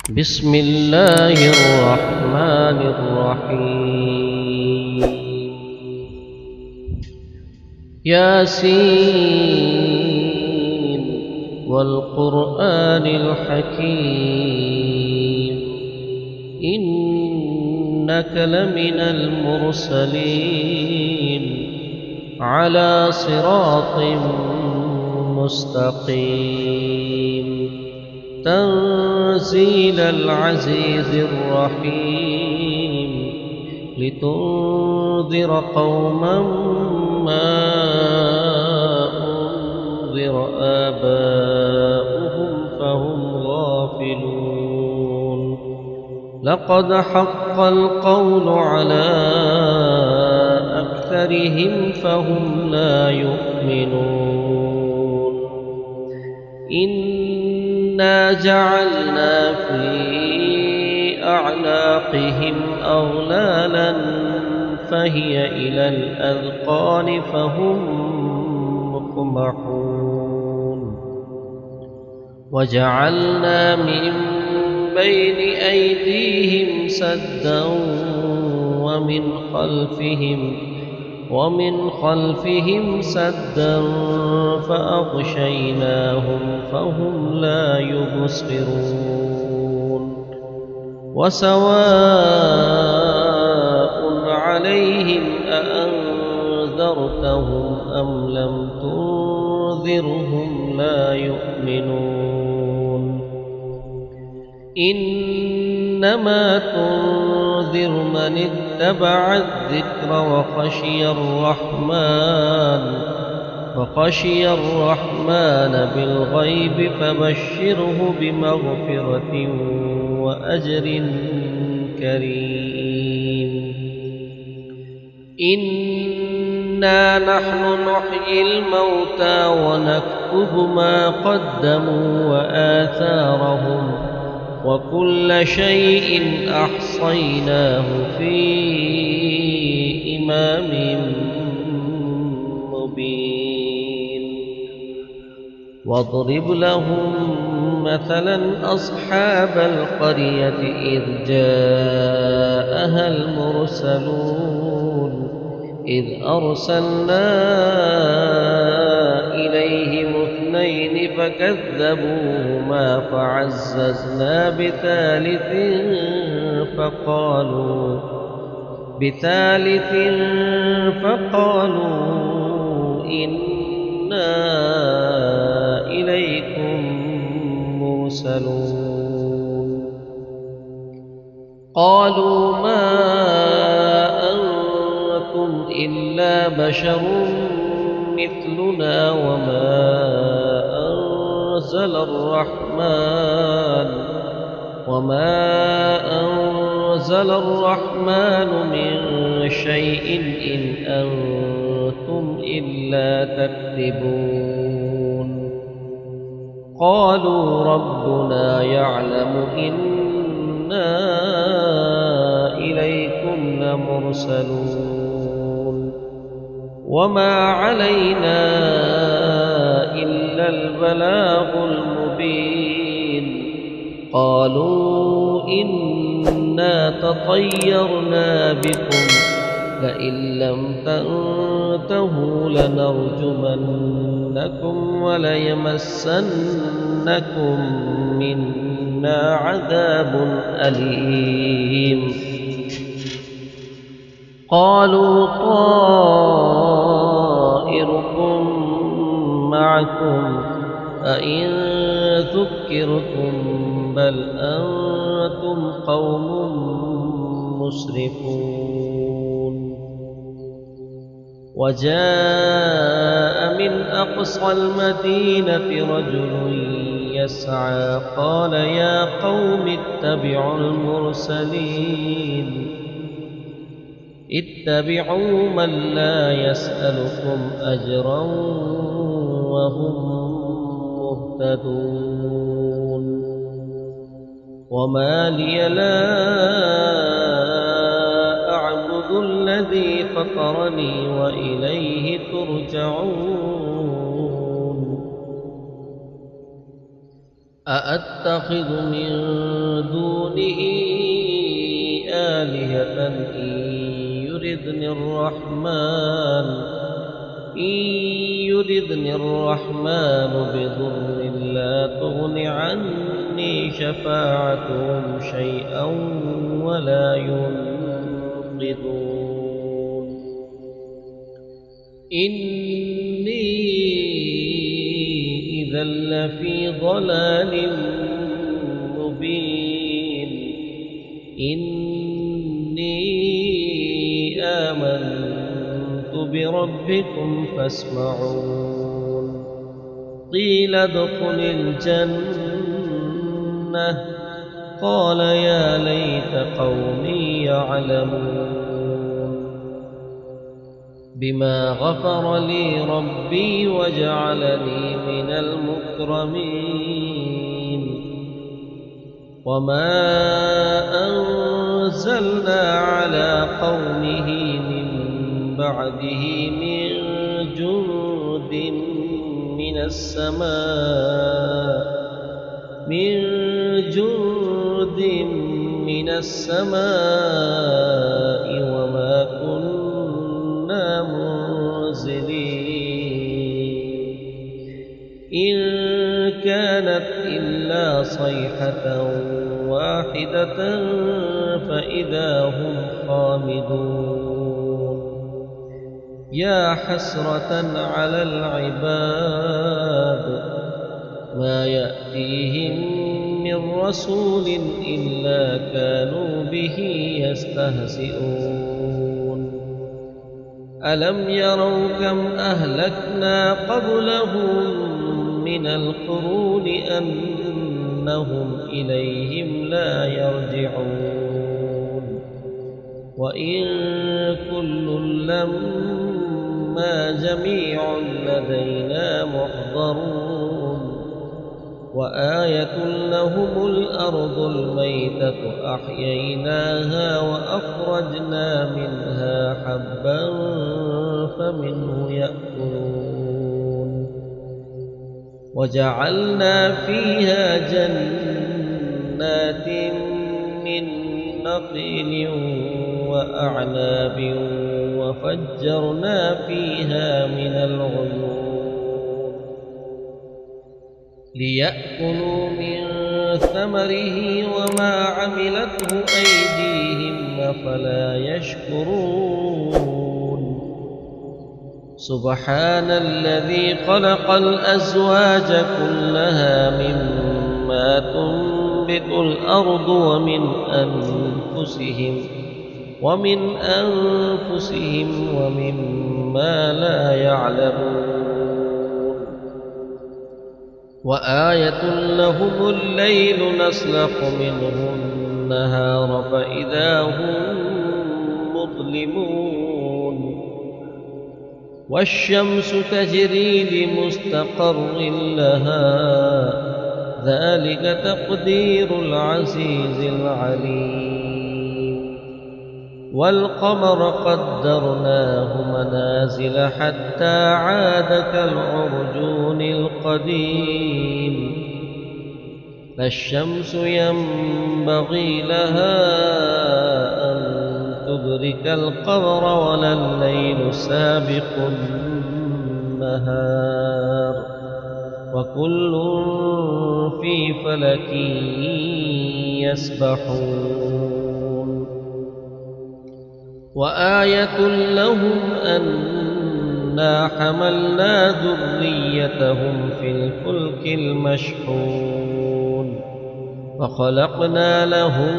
بسم الله الرحمن الرحيم. ياسين والقرآن الحكيم إنك لمن المرسلين على صراط مستقيم تنزيل العزيز الرحيم لتنذر قوما ما أنذر آباؤهم فهم غافلون. لقد حق القول على أكثرهم فهم لا يؤمنون. إنا جعلنا في أعناقهم أغلالا فهي إلى الأذقان فهم مقمحون. وجعلنا من بين أيديهم سدا ومن خلفهم سدا فأغشيناهم فهم لا يبصرون. وسواء عليهم أأنذرتهم أم لم تنذرهم لا يؤمنون. إنما تنذر من اتبع الذكر وخشي الرحمن بالغيب فبشره بمغفرة وأجر كريم. إنا نحن نحيي الموتى ونكتب ما قدموا وآثارهم وكل شيء أحصيناه في إمام مبين. واضرب لهم مثلا أصحاب القرية إذ جاءها المرسلون إذ أرسلنا إليهم اثنين فكذبوهما فعززنا بثالث فقالوا إنا إليكم مرسلون. قالوا ما أنتم إلا بشر مثلنا وما أنزل الرحمن من شيء إن أنتم إلا تكذبون. قالوا ربنا يعلم إنا إليكم لمرسلون وما علينا إلا البلاغ المبين. قالوا إنا تطيرنا بكم لئن لم تنتهوا لنرجمنكم وليمسنكم منا عذاب أليم. قالوا طائركم معكم أئن ذكرتم بل أنتم قوم مسرفون. وجاء من أقصى المدينة رجل يسعى قال يا قوم اتبعوا المرسلين اتبعوا من لا يسألكم أجرا وهم مهتدون. وما لي لا أعبد الذي فطرني وإليه ترجعون. أأتخذ من دونه آلهة إن يردني الرحمن بضر لا تغن عني شفاعتهم شيئا ولا ينقذون إني إذا لفي ضلال مبين إني آمنت بربكم فاسمعون قيل ادخل الجنة قال يا ليت قومي يعلمون بما غفر لي ربي وجعلني من المكرمين وما أنزلنا على قومه من بعده من جند من السماء وما كنا منزلين إن كانت إلا صيحة واحدة فإذا هم خامدون يا حسرة على العباد ما يأتيهم من رسول إلا كانوا به يستهزئون ألم يروا كم أهلكنا قبلهم من القرون أنهم إليهم لا يرجعون وإن كل لما جميع لدينا محضرون وآية لهم الأرض الميتة أحييناها وأخرجنا منها حبا فمنه يأكلون وجعلنا فيها جنات من نخيل وأعناب وفجرنا فيها من العيون ليأكلوا من ثمره وما عملته أيديهم أفلا يشكرون سبحان الذي خلق الأزواج كلها مما تنبت الأرض ومن أنفسهم ومما لا يعلمون وآية لهم الليل نسلخ منه النهار فإذا هم مظلمون والشمس تجري لمستقر لها ذلك تقدير العزيز العليم والقمر قدرناه منازل حتى عاد كالعرجون القديم لا الشمس ينبغي لها أن تدرك القمر ولا الليل سابق النهار وكل في فلك يسبحون وآية لهم أنا حملنا ذريتهم في الفلك المشحون وخلقنا لهم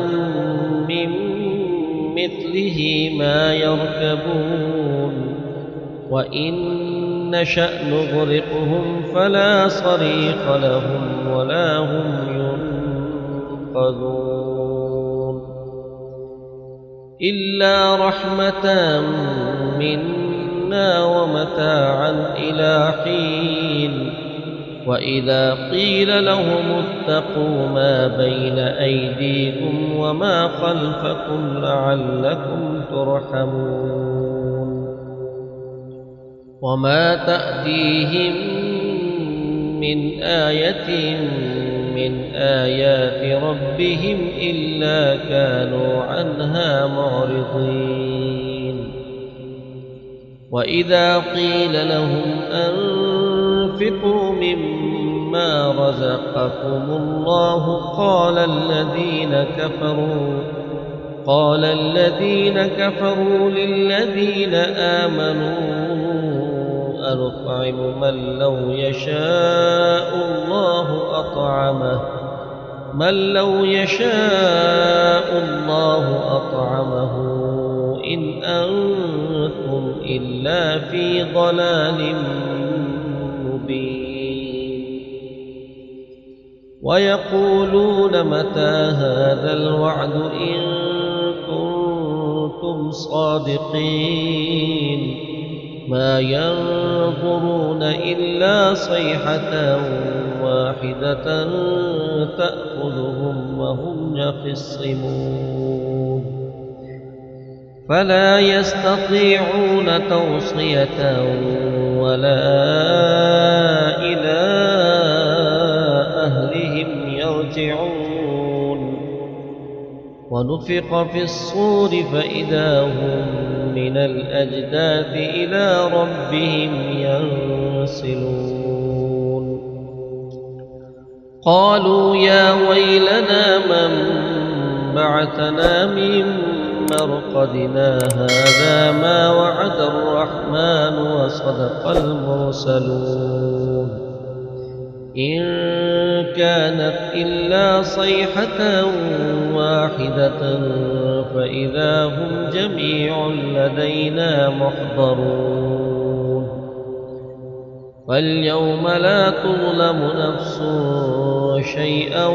من مثله ما يركبون وإن نشأ نغرقهم فلا صريخ لهم ولا هم ينقذون إلا رحمة منا ومتاعا إلى حين وإذا قيل لهم اتقوا ما بين أيديكم وما خلفكم لعلكم ترحمون وما تأتيهم من آية من آيات ربهم إلا كانوا عنها معرضين وإذا قيل لهم أنفقوا مما رزقكم الله قال الذين كفروا للذين آمنوا أنطعم من لو يشاء الله أطعمه إن أنتم إلا في ضلال مبين ويقولون متى هذا الوعد إن كنتم صادقين ما ينظرون إلا صيحة واحدة تأخذهم وهم يخصمون فلا يستطيعون توصية ولا إلى أهلهم يرجعون ونفخ في الصور فإذا هم من الأجداث إلى ربهم ينسلون قالوا يا ويلنا من بعثنا من مرقدنا هذا ما وعد الرحمن وصدق المرسلون إن كانت إلا صيحة واحدة فإذا هم جميع لدينا محضرون فاليوم لا تظلم نفس شيئا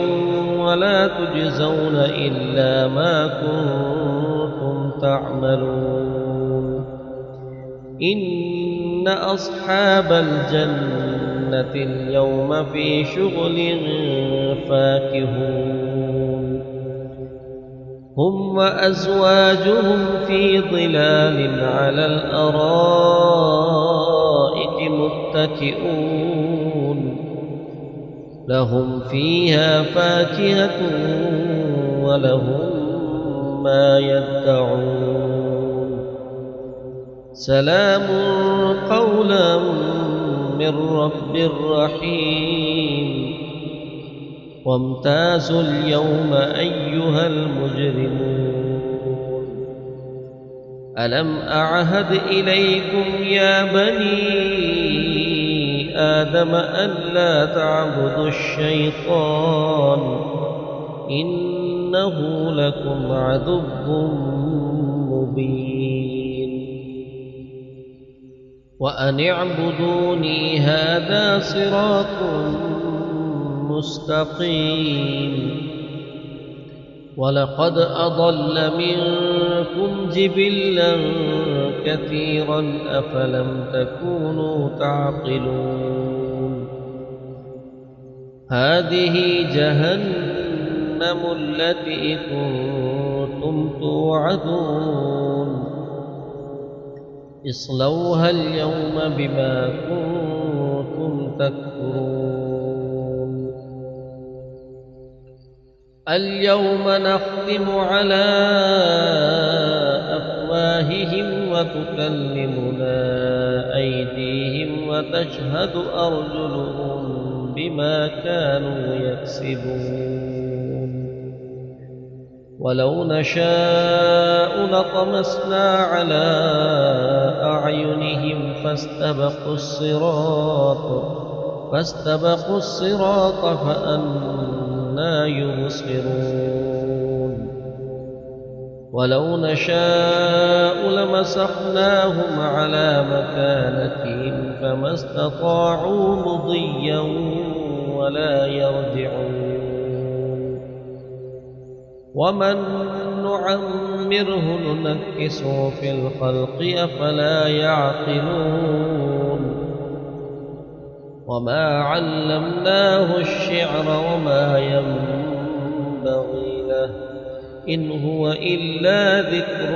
ولا تجزون إلا ما كنتم تعملون إن أصحاب الجنة اليوم في شغل فاكهون هم وأزواجهم في ظلال على الأرائك متكئون لهم فيها فاكهة ولهم ما يدعون سلام قولا من رب رحيم وامتازوا اليوم أيها المجرمون ألم أعهد إليكم يا بني آدم ألا تعبدوا الشيطان إنه لكم عدو مبين وأن اعبدوني هذا صراط مستقيم ولقد أضل منكم جبلا كثيرا أفلم تكونوا تعقلون هذه جهنم التي كنتم توعدون اصلوها اليوم بما كنتم تكفرون اليوم نختم على أفواههم وتكلمنا أيديهم وتشهد أرجلهم بما كانوا يكسبون ولو نشاء لطمسنا على أعينهم فاستبقوا الصراط فأنى يبصرون ولو نشاء لمسخناهم على مكانتهم فما استطاعوا مضيا ولا يرجعون ومن نعمره ننكسه في الخلق أفلا يعقلون وما علمناه الشعر وما ينبغي له إن هو إلا ذكر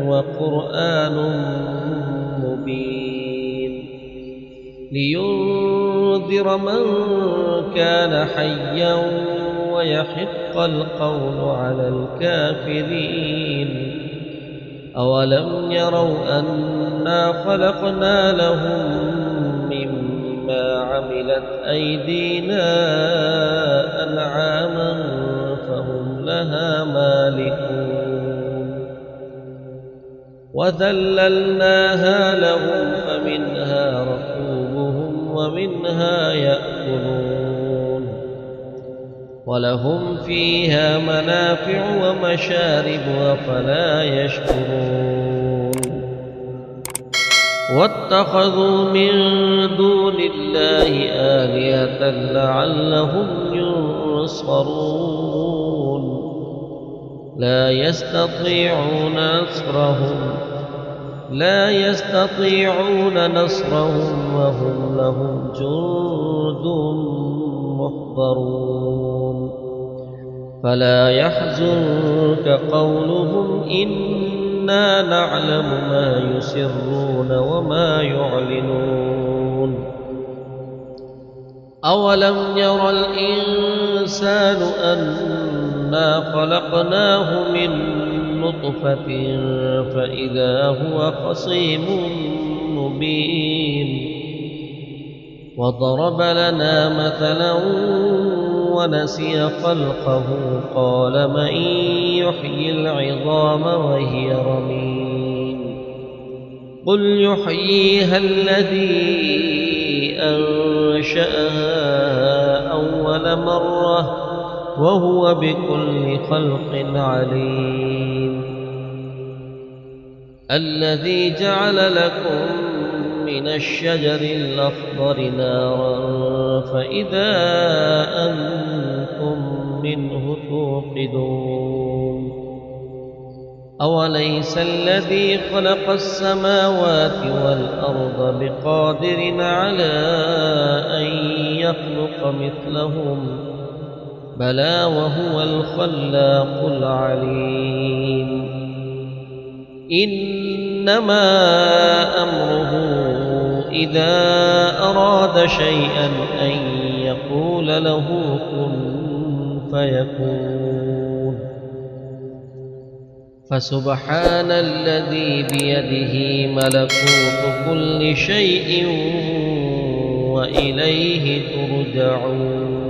وقرآن مبين لينذر لينذر من كان حيا ويحق القول على الكافرين. أولم يروا أنا خلقنا لهم مما عملت أيدينا أنعاما فهم لها مالكون وذللناها لهم فمنها ركوبهم ومنها يأكلون ولهم فيها منافع ومشارب أفلا يشكرون. واتخذوا من دون الله آلهة لعلهم ينصرون لا يستطيعون نصرهم وهم لهم جند محضرون. فلا يحزنك قولهم إنا نعلم ما يسرون وما يعلنون. أولم ير الإنسان أنا خلقناه من نطفة فإذا هو خصيم مبين وضرب لنا مثلا ونسي خلقه قال من يحيي العظام وهي رميم قل يحييها الذي أنشأها أول مرة وهو بكل خلق عليم. الذي جعل لكم من الشجر الأخضر نارا فإذا أنتم منه توقدون. أوليس الذي خلق السماوات والأرض بقادر على أن يخلق مثلهم بلى وهو الخلاق العليم. إنما أمره إذا أراد شيئا أن يقول له كن فيكون. فسبحان الذي بيده ملكوت كل شيء وإليه ترجعون.